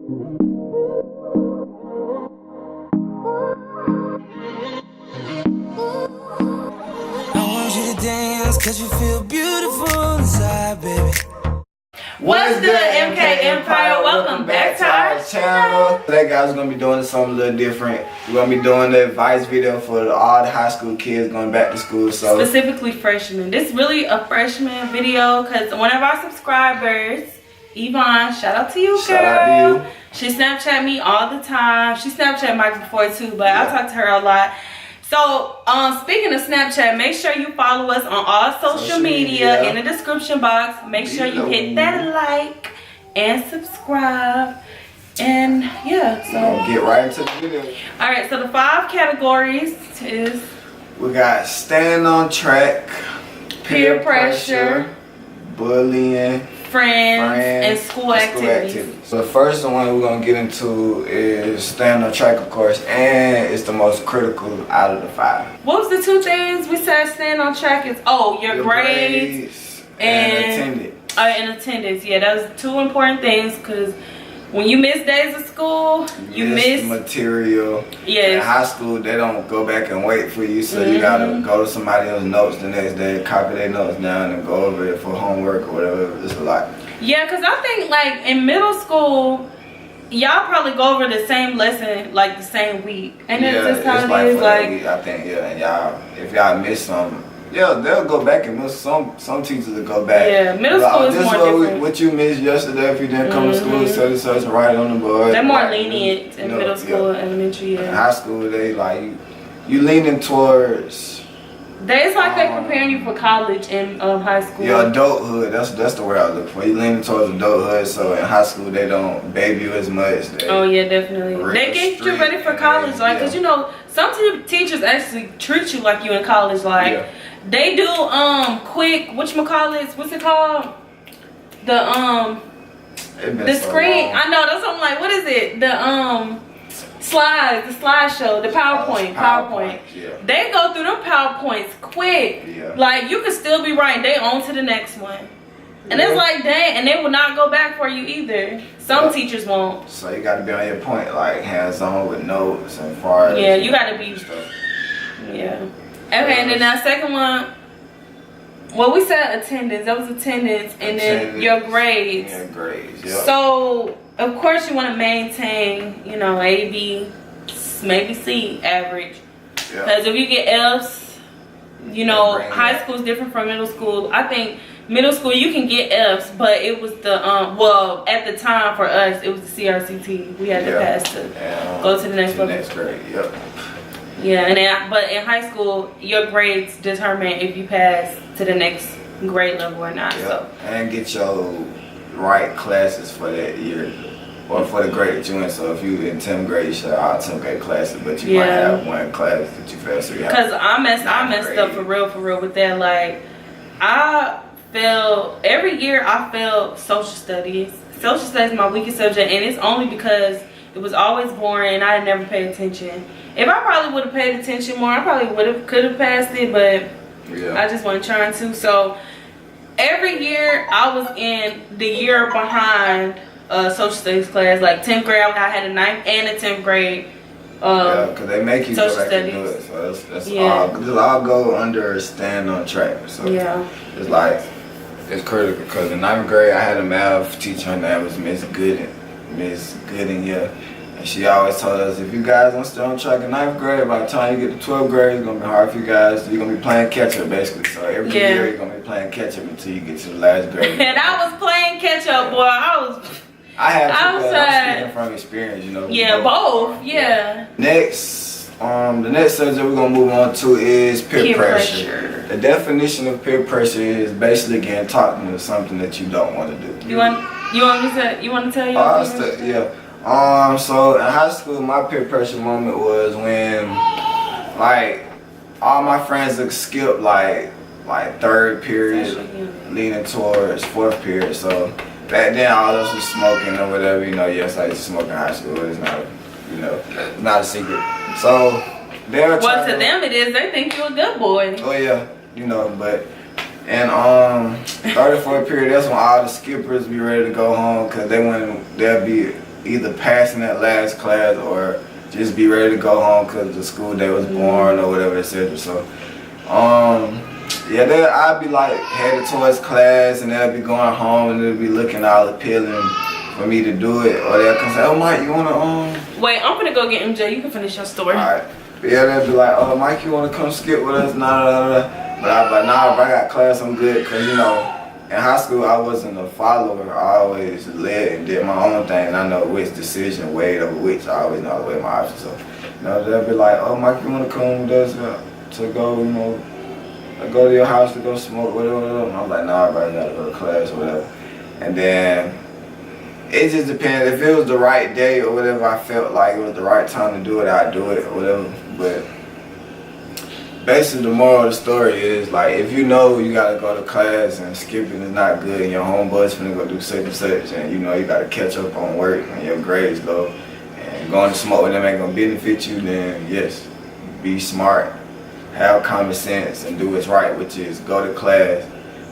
Dance, cause you feel beautiful inside, baby. What's good, MK Empire? Welcome back to our channel. Today, guys, we're gonna be doing something a little different. We're gonna be doing the advice video for all the high school kids going back to school. So specifically freshmen. This is really a freshman video because one of our subscribers, Yvonne, shout out to you, girl. Shout out to you. She Snapchat me all the time. She Snapchat Mike before too, but I talk to her a lot. So, speaking of Snapchat, make sure you follow us on all social media in the description box. Make sure you hit that like and subscribe. And yeah, so get right into the video. Alright, so the 5 categories is we got staying on track, peer pressure, bullying, friends, and school activities. So the first one we're going to get into is staying on track, of course, and it's the most critical out of the 5. What was the 2 things we said staying on track is? Oh, your grades and attendance. And attendance. Yeah, those 2 important things because when you miss days of school, you miss material. Yes. In high school, they don't go back and wait for you, so you gotta go to somebody else's notes the next day, copy their notes down, and go over it for homework or whatever. It's a lot. Yeah, because I think like in middle school, y'all probably go over the same lesson like the same week. And that's just how it is. Like week, I think, and y'all, if y'all miss something. Yeah, they'll go back and miss some teachers will go back. Yeah, middle school is more different. What you missed yesterday if you didn't come to school, so and such, write it on the board. They're more lenient in middle school and elementary. In high school, they like you leaning towards. It's like they preparing you for college in high school. Yeah, adulthood. That's the word I look for. You leaning towards adulthood, so in high school they don't baby you as much. Oh yeah, definitely. They get you ready for college, like, cause you know some teachers actually treat you like you in college, like. They do quick whatchamacallits, what's it called? The screen. I know, that's what I'm like, what is it? The slides, the slideshow, the PowerPoint. Yeah. They go through the PowerPoints quick. Yeah. Like you could still be writing, they on to the next one. And it's like, dang, and they will not go back for you either. Some teachers won't. So you gotta be on your point, like hands on with notes and far. Yeah, you gotta be yeah. Okay, and then that second one, well, we said attendance. That was attendance, and then your grades. Yeah, grades. Yeah. So of course you want to maintain, you know, A, B, maybe C average. Because if you get F's, you know, high school is different from middle school. I think middle school you can get F's, but it was the well at the time for us it was the CRCT. We had to pass to go to the next level. Next grade. Yep. Yeah, and then, but in high school, your grades determine if you pass to the next grade level or not. Yep. So and get your right classes for that year, or for the grade that you in. So if you in 10th grade, you should have all 10th grade classes, but you might have one class that you fail. So because I messed up for real with that. Like I failed every year. I failed social studies. Social studies is my weakest subject, and it's only because it was always boring and I never paid attention. If I probably would have paid attention more, I probably could have passed it, but I just wasn't trying to. So every year I was in the year behind social studies class. Like 10th grade, I had a 9th and a 10th grade. Yeah, because they make you go back and do it. So that's all. This all go under staying on track. So it's like it's critical because in 9th grade I had a math teacher. Her name was Miss Gooden. Yeah. And she always told us, if you guys don't stay on track in 9th grade, by the time you get to 12th grade, it's going to be hard for you guys. You're going to be playing catch-up, basically. So every year, you're going to be playing catch-up until you get to the last grade. And I was playing catch-up, boy. I had to, I'm speaking from experience, you know. Yeah, both. Yeah. Next, the next subject we're going to move on to is peer pressure. The definition of peer pressure is basically getting taught into something that you don't want to do. You want to tell you? Yeah. So in high school, my peer pressure moment was when, like, all my friends would skip like 3rd period, leaning towards 4th period. So back then, all of us was smoking or whatever. You know, yes, I used to smoke in high school. It's not, you know, it's not a secret. So they're well, to them it is. They think you're a good boy. Oh yeah, you know, but. And 3rd and 4th period, that's when all the skippers be ready to go home because they'll be either passing that last class or just be ready to go home because the school day was boring or whatever, etc. So, yeah, then I'd be like headed towards class and they'll be going home and they'll be looking all appealing for me to do it. Or they'll come say, oh, Mike, you want to, Wait, I'm gonna go get MJ. You can finish your story. Alright. But yeah, they'll be like, oh, Mike, you want to come skip with us? Nah. But I'm like, nah, if I got class, I'm good. Because, you know, in high school, I wasn't a follower. I always led and did my own thing. And I know which decision weighed over which. I always know how to weigh my options. So, you know, they'll be like, oh, Mike, you want to come with us to go, you know, go to your house to go smoke, whatever. And I'm like, nah, bro, I got to go to class or whatever. And then it just depends. If it was the right day or whatever, I felt like it was the right time to do it, I'd do it or whatever. But basically, the moral of the story is, like, if you know you gotta go to class and skipping is not good and your homeboy's finna go do such and such and you know you gotta catch up on work and your grades low and going to smoke with them ain't gonna benefit you, then yes, be smart, have common sense and do what's right, which is go to class,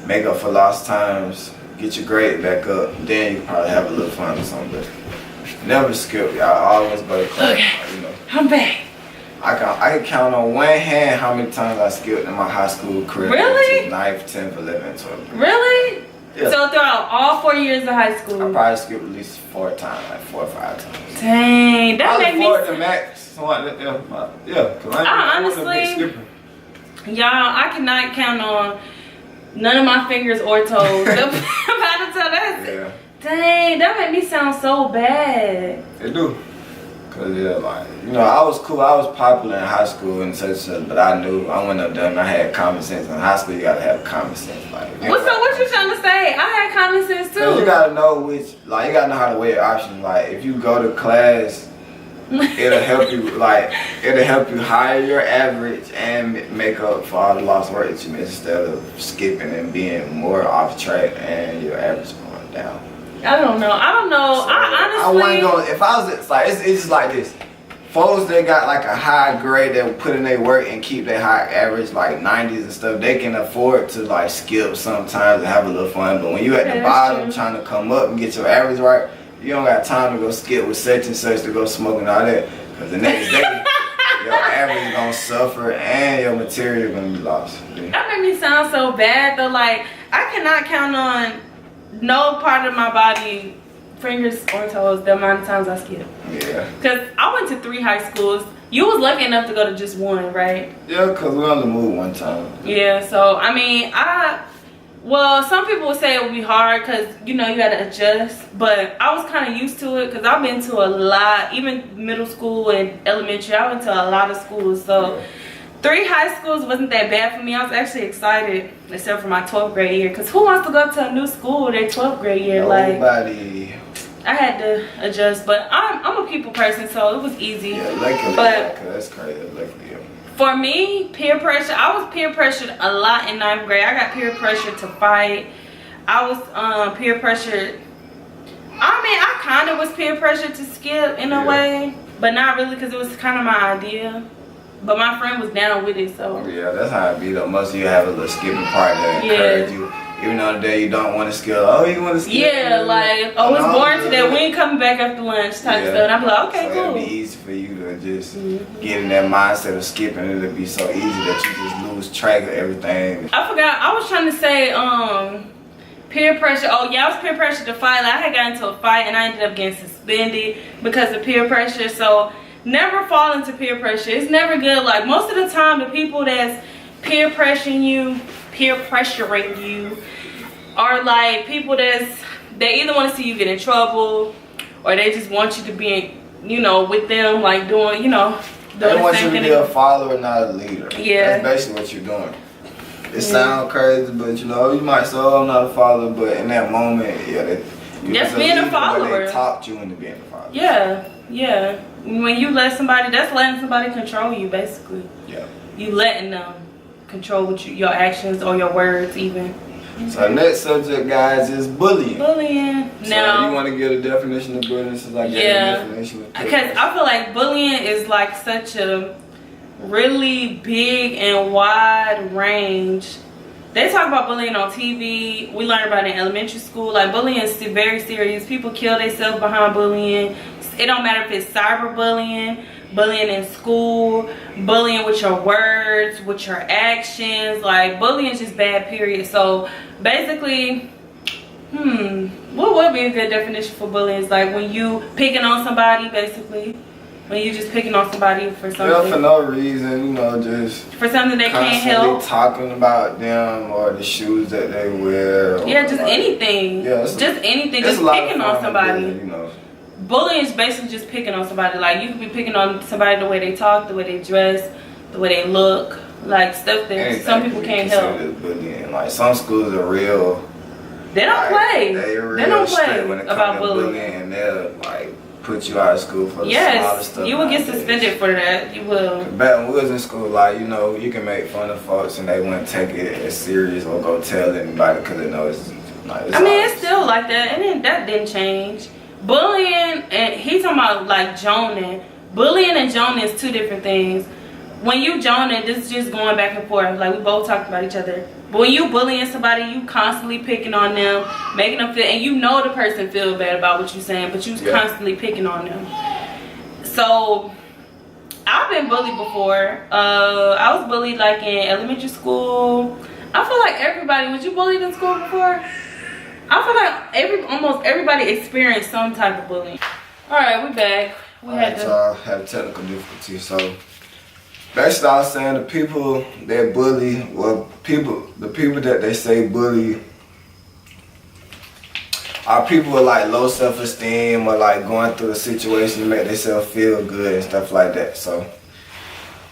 make up for lost times, get your grade back up, then you can probably have a little fun or something, but never skip, y'all. Always go to class. Okay, you know. I'm back. I can count on one hand how many times I skipped in my high school career. Really? 9th, 10th, 11th, 12th. Really? Yeah. So throughout all 4 years of high school? I probably skipped at least 4 times, like 4 or 5 times. Dang, that made me... the max. So yeah, because I honestly, y'all, I cannot count on none of my fingers or toes. I'm about to tell that. Yeah. Dang, that made me sound so bad. It do. Cause yeah, like, you know, I was cool, I was popular in high school and such, but I knew I wouldn't have done. I had common sense. In high school, you gotta have common sense. Like, what you trying to say? I had common sense too. You gotta know which, like, you gotta know how to weigh your options. Like, if you go to class, it'll help you, like, it'll help you higher your average and make up for all the lost work that you missed instead of skipping and being more off track and your average going down. I don't know. So, I honestly, I wasn't going. If I was, it's like it's just like this. Folks that got like a high grade that put in their work and keep their high average like 90s and stuff, they can afford to like skip sometimes and have a little fun. But when you at the bottom trying to come up and get your average right, you don't got time to go skip with such and such to go smoke and all that. Because the next day, your average is gonna suffer and your material gonna be lost. Yeah. That made me sound so bad though. Like, I cannot count on no part of my body, fingers or toes, the amount of times I skip. Yeah. Because I went to 3 high schools. You was lucky enough to go to just 1, right? Yeah, because we only moved 1 time. Yeah, so, I mean, well, some people would say it would be hard because, you know, you got to adjust. But I was kind of used to it because I've been to a lot, even middle school and elementary. I went to a lot of schools, so... Yeah. 3 high schools wasn't that bad for me. I was actually excited, except for my 12th grade year. Because who wants to go to a new school their 12th grade year? Nobody. Like, I had to adjust. But I'm a people person, so it was easy. Yeah, luckily. But that's crazy. Luckily. For me, peer pressure. I was peer pressured a lot in 9th grade. I got peer pressure to fight. I was peer pressured. I mean, I kind of was peer pressured to skip in a way. But not really because it was kind of my idea. But my friend was down with it, so. Yeah, that's how it be though. Most of you have a little skipping part that encourage you. Even on the day you don't want to skip, oh, you want to skip? Yeah, like, oh, it's boring today. We ain't coming back after lunch type stuff. And I'm like, okay, so cool. It'll be easy for you to just get in that mindset of skipping. It'll be so easy that you just lose track of everything. I forgot. I was trying to say, peer pressure. Oh, yeah, I was peer pressure to fight. Like, I had got into a fight and I ended up getting suspended because of peer pressure. So, never fall into peer pressure. It's never good. Like, most of the time, the people that's peer pressuring you are like people they either want to see you get in trouble or they just want you to be, you know, with them, like doing, you know, they want you to be a follower, not a leader. Yeah. That's basically what you're doing. It sounds crazy, but you know, you might say, oh, I'm not a follower, but in that moment, that's being a follower. They talked you into being a follower. Yeah. When you let somebody, that's letting somebody control you, basically. Yeah. You letting them control what your actions or your words, even. So the next subject, guys, is bullying. Bullying. So now, you want to get a definition of bullying since I gave a definition. Because I feel like bullying is like such a really big and wide range They talk about bullying on TV. We learn about it in elementary school. Like, bullying is very serious. People kill themselves behind bullying. It don't matter if it's cyberbullying, bullying in school, bullying with your words, with your actions. Like, bullying is just bad, period. So basically, what would be a good definition for bullying? Is like when you picking on somebody, basically. When you just picking on somebody for something. Yeah, for no reason, you know, just for something they can't help. Talking about them or the shoes that they wear. Yeah, just anything. Yeah, just anything. Just picking on somebody. Bullying, you know. Bullying is basically just picking on somebody. Like, you could be picking on somebody the way they talk, the way they dress, the way they look, like stuff that some people can't help. Bullying. Like, some schools are real. They don't play. They don't play when it about comes to bullying, and they'll like put you out of school for the smallest stuff. You will get suspended for that. You will. Back when we was in school, like, you know, you can make fun of folks and they wouldn't take it as serious or go tell anybody because they know it's like. I mean, it's still like that, and then that didn't change. Bullying, and he's talking about like joning. Bullying and joning is two different things. When you joning, this is just going back and forth. Like, we both talked about each other. But when you bullying somebody, you constantly picking on them, making them feel, and you know the person feel bad about what you're saying, but you constantly picking on them. So I've been bullied before. I was bullied like in elementary school. I feel like everybody, was you bullied in school before? I feel like almost everybody experienced some type of bullying. All right, we back. We had technical difficulty. So basically, I was saying the people that bully, well, the people that they say bully are people with like low self-esteem or like going through a situation to make themselves feel good and stuff like that. So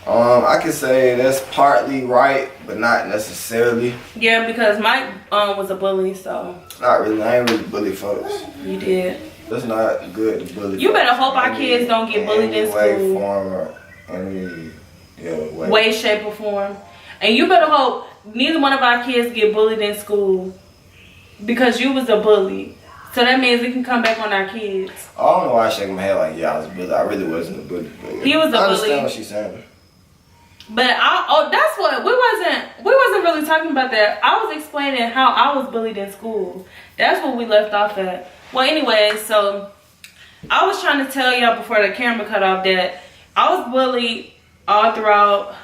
I can say that's partly right, but not necessarily. Yeah, because Mike was a bully, so. Not really. I ain't really bully folks. You did. That's not good to bully. You better hope our kids don't get bullied in school. Form or any way, shape, or form. And you better hope neither one of our kids get bullied in school because you was a bully. So that means it can come back on our kids. I don't know why I shake my head like, yeah, I was a bully. I really wasn't a bully. He was a bully. I understand what she's saying. But that's what we wasn't really talking about that. I was explaining how I was bullied in school. That's what we left off at. Well, anyway, so I was trying to tell y'all before the camera cut off that I was bullied all throughout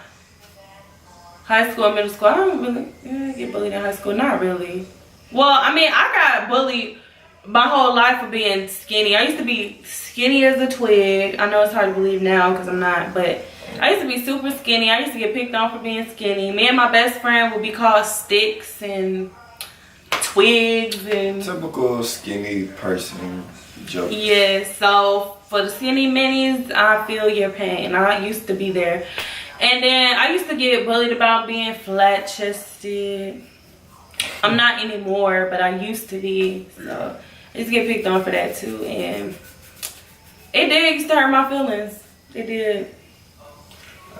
high school and middle school. I don't really get bullied in high school. Not really. Well, I mean, I got bullied my whole life for being skinny. I used to be skinny as a twig. I know it's hard to believe now because I'm not, but I used to be super skinny. I used to get picked on for being skinny. Me and my best friend would be called sticks and twigs and typical skinny person jokes. Yes, so for the skinny minis, I feel your pain. I used to be there. And then I used to get bullied about being flat chested. I'm not anymore, but I used to be. So I used to get picked on for that too, and it did used to hurt my feelings. It did.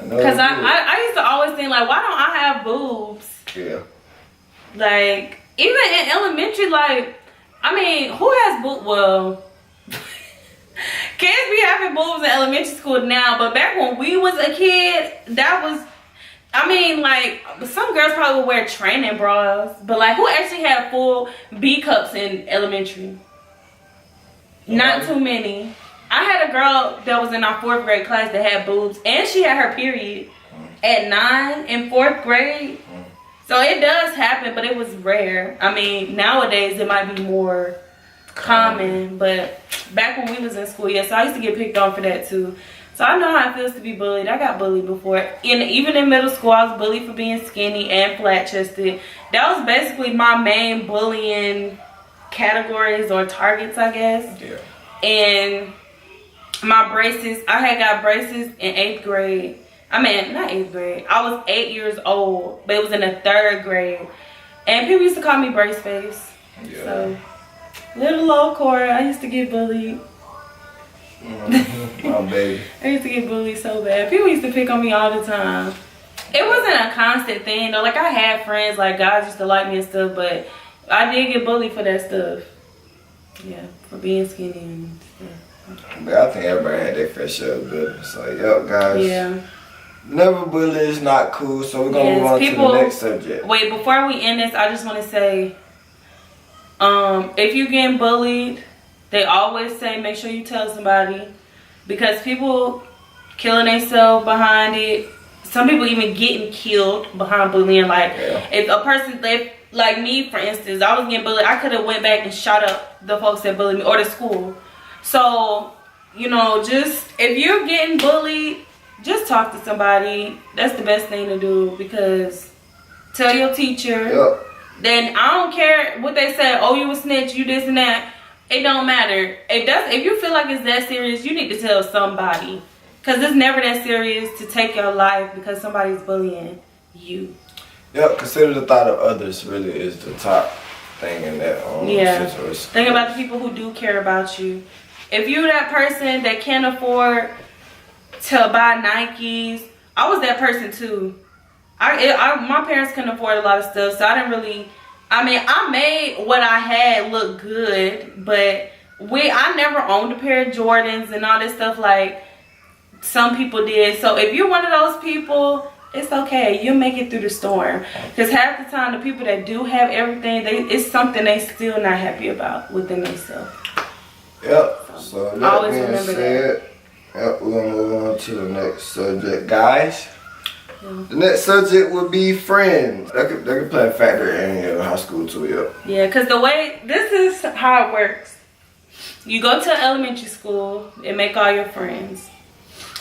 Because I used to always think, like, why don't I have boobs? Yeah. Like, even in elementary, like, I mean, who has boobs? Well, kids be having boobs in elementary school now, but back when we was a kid, that was, I mean, like, some girls probably would wear training bras, but, like, who actually had full B cups in elementary? Not too many. I had a girl that was in our 4th grade class that had boobs, and she had her period at 9 in 4th grade. So it does happen, but it was rare. I mean, nowadays it might be more common, but back when we was in school, yeah, so I used to get picked on for that too. So I know how it feels to be bullied. I got bullied before. Even in middle school, I was bullied for being skinny and flat-chested. That was basically my main bullying categories or targets, I guess. Yeah. And my braces, I had got braces in 8th grade. I mean, not 8th grade. I was 8 years old, but it was in the 3rd grade. And people used to call me brace face. Yeah. So, little old Kora, I used to get bullied. Oh, baby. I used to get bullied so bad. People used to pick on me all the time. It wasn't a constant thing, though. Like, I had friends, like, guys used to like me and stuff, but I did get bullied for that stuff. Yeah, for being skinny and stuff. But I think everybody had their fair share of bullying. So, yep, guys. Yeah. Never bully is not cool, so we're gonna move on to the next subject. Wait, before we end this, I just want to say, if you're getting bullied, they always say make sure you tell somebody, because people killing themselves behind it. Some people even getting killed behind bullying. Like if a person, like me for instance, I was getting bullied, I could have went back and shot up the folks that bullied me or the school. So you know, just if you're getting bullied, just talk to somebody. That's the best thing to do, because tell your teacher. Yep. Then I don't care what they say. Oh, you a snitch, you this and that. It don't matter. If you feel like it's that serious, you need to tell somebody, because it's never that serious to take your life because somebody's bullying you. Yep. Consider the thought of others really is the top thing in that situation. Think about the people who do care about you. If you that person that can't afford to buy Nikes, I was that person too. My parents couldn't afford a lot of stuff, so I didn't really. I mean, I made what I had look good, but I never owned a pair of Jordans and all this stuff like some people did. So if you're one of those people, it's okay. You'll make it through the storm. Because half the time, the people that do have everything, it's something they still not happy about within themselves. Yep. So that being said, yep, we're gonna move on to the next subject, guys. Yeah. The next subject would be friends. They could play a factor in high school too, yep. Yeah, because the way, this is how it works. You go to elementary school and make all your friends.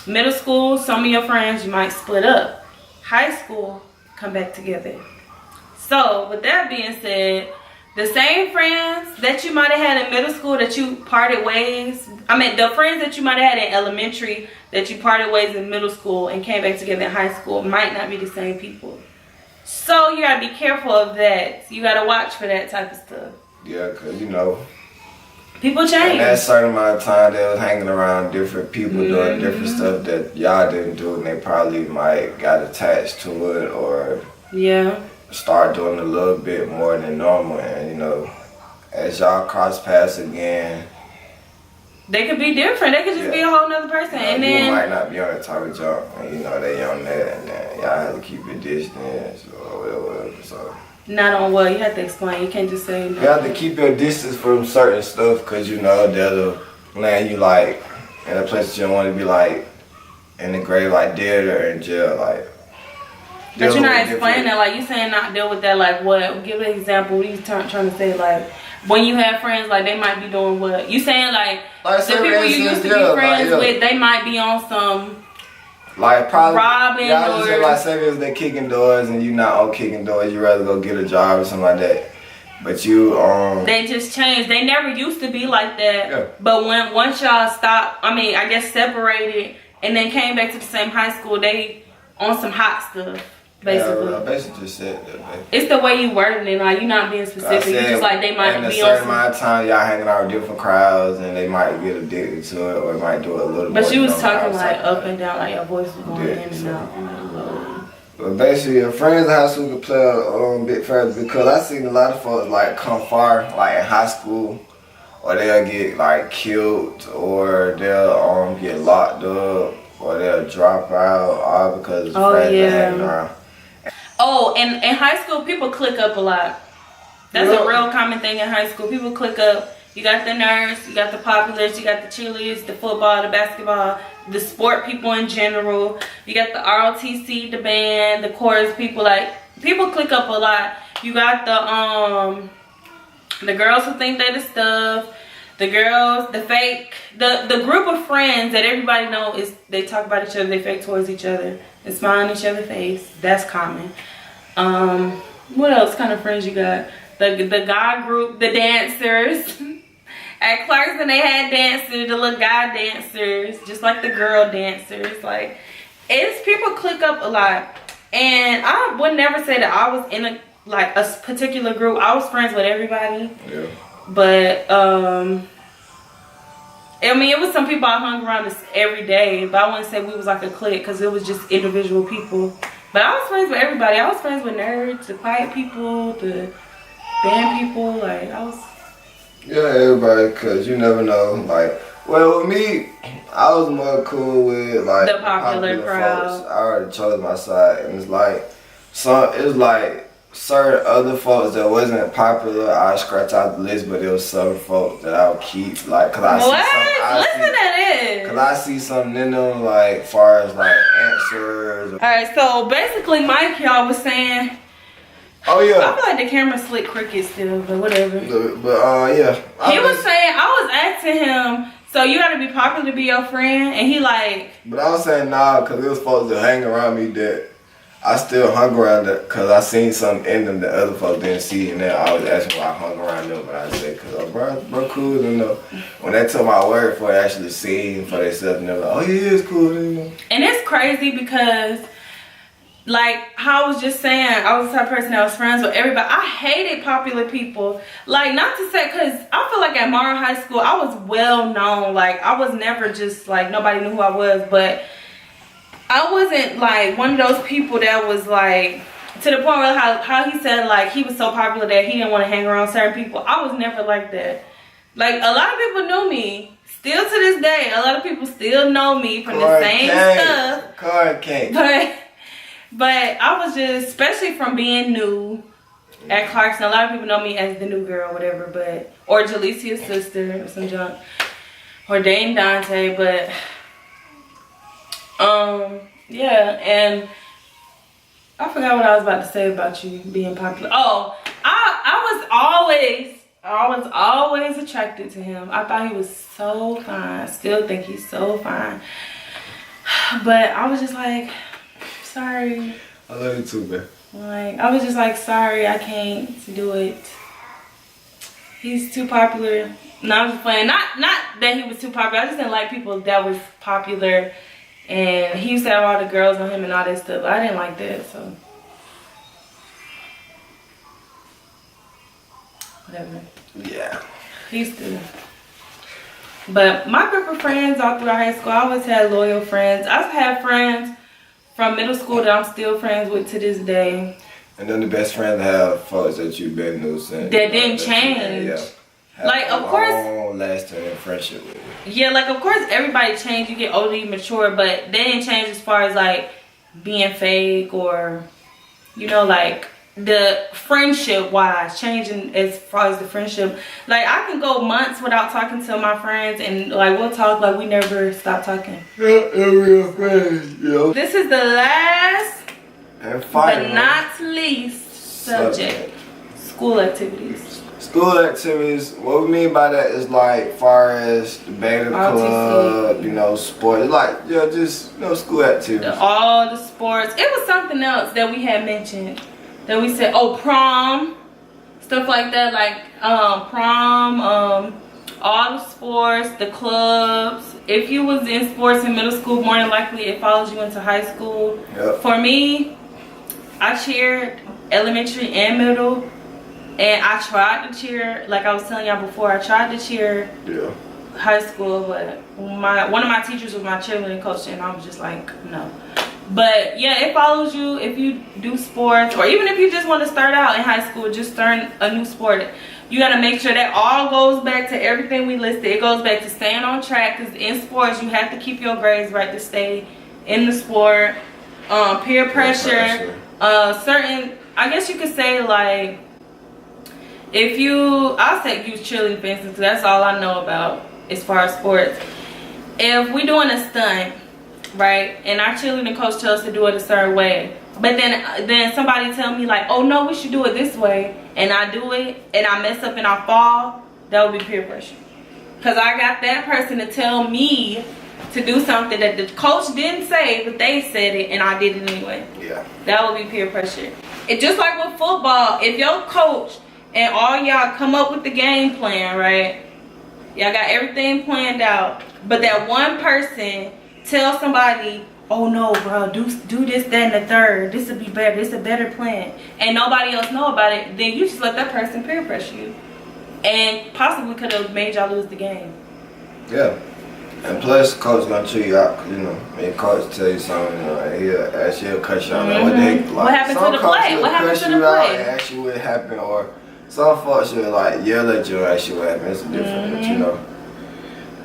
Middle school, some of your friends, you might split up. High school, come back together. So, with that being said, the same friends that you might have had in middle school that you parted ways, I mean, the friends that you might have had in elementary that you parted ways in middle school and came back together in high school might not be the same people. So you gotta be careful of that. You gotta watch for that type of stuff. Yeah, because you know, people change. At a certain amount of time, they was hanging around different people doing different stuff that y'all didn't do, and they probably might got attached to it or start doing a little bit more than normal. And you know, as y'all cross paths again, they could be different. They could just be a whole nother person. And then you might not be on the type of jump, and you know they on that, and then y'all have to keep your distance or whatever. So not on what you have to explain. You can't just say. No. You have to keep your distance from certain stuff, because you know that'll land you like in a place that you don't want to be, like in the grave, like dead or in jail, like. But you're not explaining that, like you saying not deal with that, like what? Give an example. What are you trying to say, like? When you have friends, like they might be doing what? You saying like the people you used to be friends with, they might be on some like probably robbing y'all just or like say if they kicking doors and you not on kicking doors, you rather go get a job or something like that. But you they just changed. They never used to be like that. Yeah. But once y'all stopped, I mean I guess separated and then came back to the same high school, they on some hot stuff. Basically. Yeah, I basically just said that, baby. It's the way you wording it, like you're not being specific. You just like they might be on a certain amount of time y'all hanging out with different crowds and they might get addicted to it or they might do it a little bit. But you was talking like up and down, like your voice was going in and out. But basically your friends in high school could play a bit further, because I seen a lot of folks like come far like in high school, or they'll get like killed, or they'll get locked up, or they'll drop out all because of friends hanging around. Oh, and in high school, people click up a lot. That's a real common thing in high school. People click up. You got the nerds, you got the populars, you got the cheerleaders, the football, the basketball, the sport people in general. You got the ROTC, the band, the chorus people. Like, people click up a lot. You got the girls who think they're the stuff. The girls, the fake, the group of friends that everybody know is they talk about each other, they fake towards each other, and smile in each other's face. That's common. What else kind of friends you got? The guy group, the dancers. At Clarkson they had dancers, the little guy dancers, just like the girl dancers. Like, it's people click up a lot. And I would never say that I was in a particular group. I was friends with everybody. Yeah. But I mean, it was some people I hung around this every day, but I wouldn't say we was like a clique because it was just individual people. But I was friends with everybody. I was friends with nerds, the quiet people, the band people. Like, I was. Yeah, everybody, because you never know, like, Well, with me, I was more cool with like the popular crowd. Folks. I already chose my side, and it's like certain other folks that wasn't popular. I scratch out the list, but there was some folks that I would keep, like, cause I see something in them, like, far as like answers. All right, so basically, Mike, y'all was saying. Oh yeah. I feel like the camera slick crooked still, but whatever. But yeah. He was saying, I was asking him, so you gotta be popular to be your friend, and he like. But I was saying nah, cause it was folks that hang around me that I still hung around that, cause I seen something in them that other folks didn't see, and then I was asking why I hung around them, but I said, cause bro cool, you know. When they took my word for it, actually seeing for themselves, and they're like, oh yeah, it's cool, you know. And it's crazy because. Like how I was just saying, I was the type of person that was friends with everybody. I hated popular people. Like, not to say, because I feel like at Morrow High School, I was well known. Like, I was never just like, nobody knew who I was. But I wasn't like one of those people that was like, to the point where how he said like he was so popular that he didn't want to hang around certain people. I was never like that. Like, a lot of people knew me. Still to this day, a lot of people still know me from the same stuff. Card cake. But I was just, especially from being new at Clarkson, a lot of people know me as the new girl or whatever, but, or Jalicia's sister or some junk, or Dame Dante, but, yeah, and I forgot what I was about to say about you being popular. Oh, I was always attracted to him. I thought he was so fine. I still think he's so fine. But I was just like, sorry. I love you too, man. Like, I was just like, sorry, I can't do it. He's too popular. No, I'm just playing. Not that he was too popular. I just didn't like people that was popular. And he used to have all the girls on him and all that stuff. I didn't like that, so. Whatever. Yeah. He used to. But my group of friends all throughout high school, I always had loyal friends. I had friends from middle school that I'm still friends with to this day. And then the best friends have folks that you've been new since. That didn't change. Like, of course. Long lasting friendship with you. Yeah, like, of course, everybody changed. You get older, you mature, but they didn't change as far as, like, being fake or, you know, like, the friendship-wise, changing as far as the friendship. Like, I can go months without talking to my friends, and, like, we'll talk like we never stop talking. Yeah, real friends, yo. This is the last, and finally, but not least, subject. School activities. School activities, what we mean by that is like far as the beta club, you know, sport, like, yeah, just, you know, school activities. All the sports. It was something else that we had mentioned that we said, oh, prom, stuff like that, like prom, all the sports, the clubs. If you was in sports in middle school, more than likely it follows you into high school. Yep. For me, I cheered elementary and middle. And I tried to cheer, like I was telling y'all before, I tried to cheer high school, but one of my teachers was my cheerleading coach, and I was just like, no. But yeah, it follows you if you do sports, or even if you just want to start out in high school, just start a new sport. You got to make sure that all goes back to everything we listed. It goes back to staying on track, because in sports, you have to keep your grades right to stay in the sport. Peer pressure. Certain, I guess you could say, like, if you, I'll say use cheerleading for instance, because that's all I know about as far as sports. If we're doing a stunt, right, and our cheerleading coach tells us to do it a certain way, but then somebody tell me like, oh no, we should do it this way, and I do it, and I mess up and I fall, that would be peer pressure. Because I got that person to tell me to do something that the coach didn't say, but they said it, and I did it anyway. Yeah. That would be peer pressure. It's just like with football. If your coach and all y'all come up with the game plan, right? Y'all got everything planned out. But that one person tells somebody, oh no, bro, do this, that, and the third. This would be better. This is a better plan. And nobody else know about it. Then you just let that person peer pressure you. And possibly could have made y'all lose the game. Yeah. And plus, coach gonna chew you out, you know. When coach tell you something, you know, he'll cut you out. Like, what happened to the play? What happened to the play? And ask you what happened, or some folks will like yell at you and ask you what happened. It's different, you know.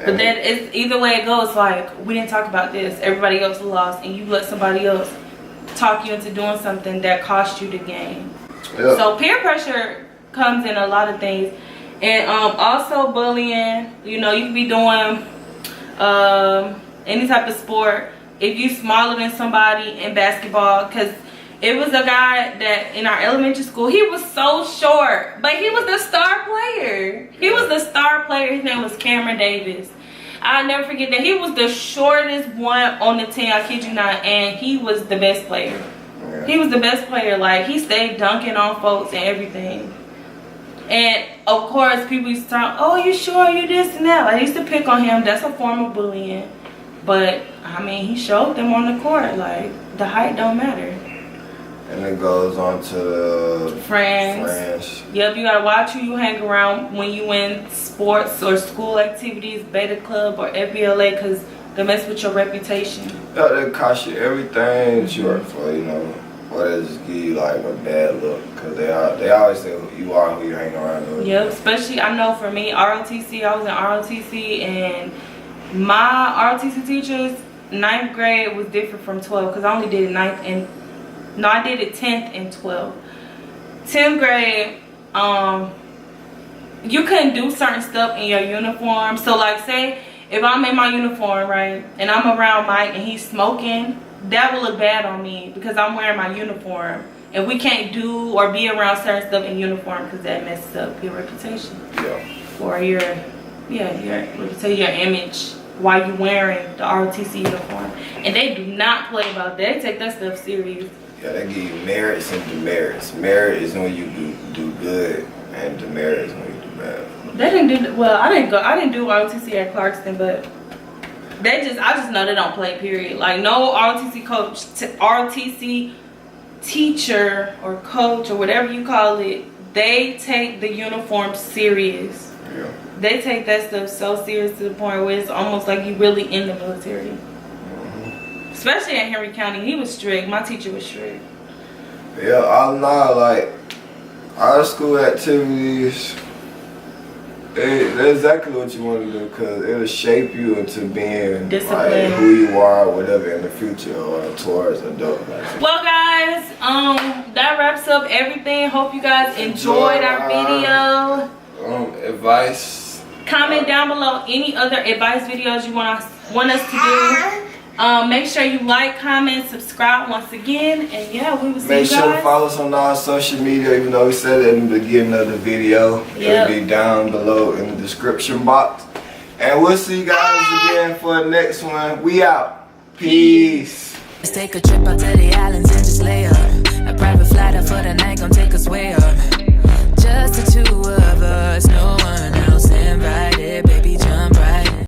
But then it's either way it goes, like, we didn't talk about this, everybody else lost, and you let somebody else talk you into doing something that cost you the game. Yep. So peer pressure comes in a lot of things. And also bullying, you know, you can be doing any type of sport. If you smaller than somebody in basketball, because it was a guy that in our elementary school, he was so short, but he was the star player. He was the star player. His name was Cameron Davis. I'll never forget that. He was the shortest one on the team, I kid you not, and he was the best player. Yeah. He was the best player. Like, he stayed dunking on folks and everything. And of course, people used to talk, oh, you sure, you this and that. Like, I used to pick on him. That's a form of bullying. But, I mean, he showed them on the court. Like, the height don't matter. And it goes on to the friends. Yep, you gotta watch who you hang around when you in sports or school activities, beta club or FBLA, because they mess with your reputation. Yeah, they cost you everything that you work for, you know. Or they just give you like a bad look, because they always say you are who you hang around with. Yep, especially I know for me, ROTC, I was in ROTC, and my ROTC teachers, 9th grade was different from 12, because I only did 9th and no, I did it 10th and 12th. 10th grade, you couldn't do certain stuff in your uniform. So like, say if I'm in my uniform, right, and I'm around Mike and he's smoking, that will look bad on me because I'm wearing my uniform. And we can't do or be around certain stuff in uniform because that messes up your reputation. Yeah. Or your reputation, your image while you're wearing the ROTC uniform. And they do not play about that. They take that stuff serious. Yeah, they give you merits and demerits. Merit is when you do good, and demerit is when you do bad. They didn't do well. I didn't do ROTC at Clarkston, but I just know they don't play. Period. Like, no ROTC coach, ROTC teacher or coach or whatever you call it, they take the uniform serious. Yeah. They take that stuff so serious to the point where it's almost like you really in the military. Especially at Henry County, he was strict. My teacher was strict. Yeah, all in all, like, our school activities, they're exactly what you want to do, because it'll shape you into being like, who you are, whatever, in the future or towards adult life. Well, guys, that wraps up everything. Hope you guys enjoyed our video. Advice. Comment down below any other advice videos you want us to do. Make sure you like, comment, subscribe once again, and yeah, we will see you guys. Make sure to follow us on our social media, even though we said it in the beginning of the video. Yep. It'll be down below in the description box. And we'll see you guys again for the next one. We out. Peace. Let's take a trip out to the islands and just lay up. A private flight out for the night gon' take us way up. Just the two of us, no one else invited, baby.